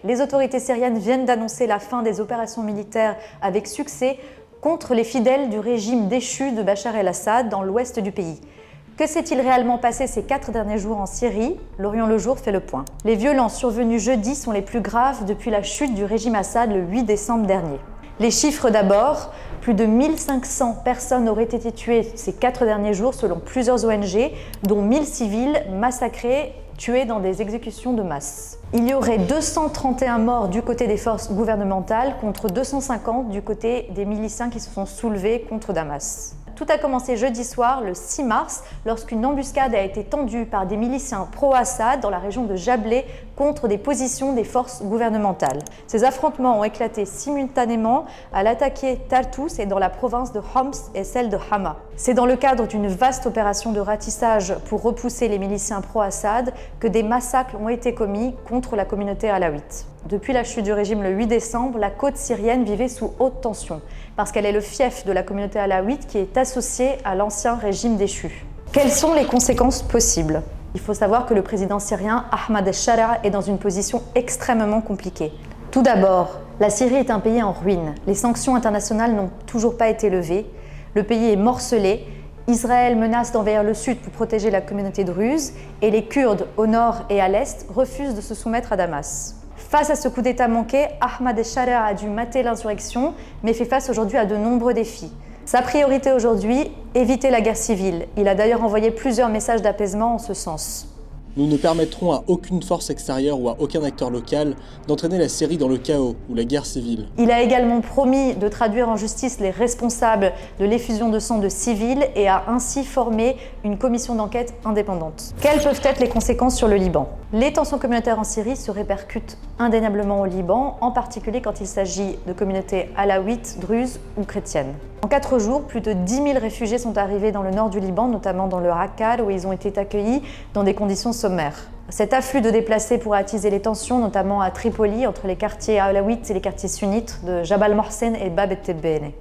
Les autorités syriennes viennent d'annoncer la fin des opérations militaires avec succès contre les fidèles du régime déchu de Bachar el-Assad dans l'ouest du pays. Que s'est-il réellement passé ces 4 derniers jours en Syrie? L'Orient le Jour fait le point. Les violences survenues jeudi sont les plus graves depuis la chute du régime Assad le 8 décembre dernier. Les chiffres d'abord, plus de 1500 personnes auraient été tuées ces 4 derniers jours selon plusieurs ONG, dont 1000 civils massacrés, tués dans des exécutions de masse. Il y aurait 231 morts du côté des forces gouvernementales contre 250 du côté des miliciens qui se sont soulevés contre Damas. Tout a commencé jeudi soir, le 6 mars, lorsqu'une embuscade a été tendue par des miliciens pro-Assad dans la région de Jablé contre des positions des forces gouvernementales. Ces affrontements ont éclaté simultanément à l'attaqué Tartous et dans la province de Homs et celle de Hama. C'est dans le cadre d'une vaste opération de ratissage pour repousser les miliciens pro-Assad que des massacres ont été commis contre la communauté alawite. Depuis la chute du régime le 8 décembre, la côte syrienne vivait sous haute tension, parce qu'elle est le fief de la communauté alawite qui est associée à l'ancien régime déchu. Quelles sont les conséquences possibles? Il faut savoir que le président syrien Ahmad al-Shara est dans une position extrêmement compliquée. Tout d'abord, la Syrie est un pays en ruine. Les sanctions internationales n'ont toujours pas été levées. Le pays est morcelé. Israël menace d'envahir le sud pour protéger la communauté druze et les Kurdes au nord et à l'est refusent de se soumettre à Damas. Face à ce coup d'État manqué, Ahmad al-Shara a dû mater l'insurrection, mais fait face aujourd'hui à de nombreux défis. Sa priorité aujourd'hui, éviter la guerre civile. Il a d'ailleurs envoyé plusieurs messages d'apaisement en ce sens. Nous ne permettrons à aucune force extérieure ou à aucun acteur local d'entraîner la Syrie dans le chaos ou la guerre civile. Il a également promis de traduire en justice les responsables de l'effusion de sang de civils et a ainsi formé une commission d'enquête indépendante. Quelles peuvent être les conséquences sur le Liban? Les tensions communautaires en Syrie se répercutent indéniablement au Liban, en particulier quand il s'agit de communautés alaouites, druzes ou chrétiennes. En 4 jours, plus de 10 000 réfugiés sont arrivés dans le nord du Liban, notamment dans le Raqqa, où ils ont été accueillis dans des conditions sommaires. Cet afflux de déplacés pourrait attiser les tensions, notamment à Tripoli, entre les quartiers alaouites et les quartiers sunnites de Jabal Mohsen et Bab et Tebbene.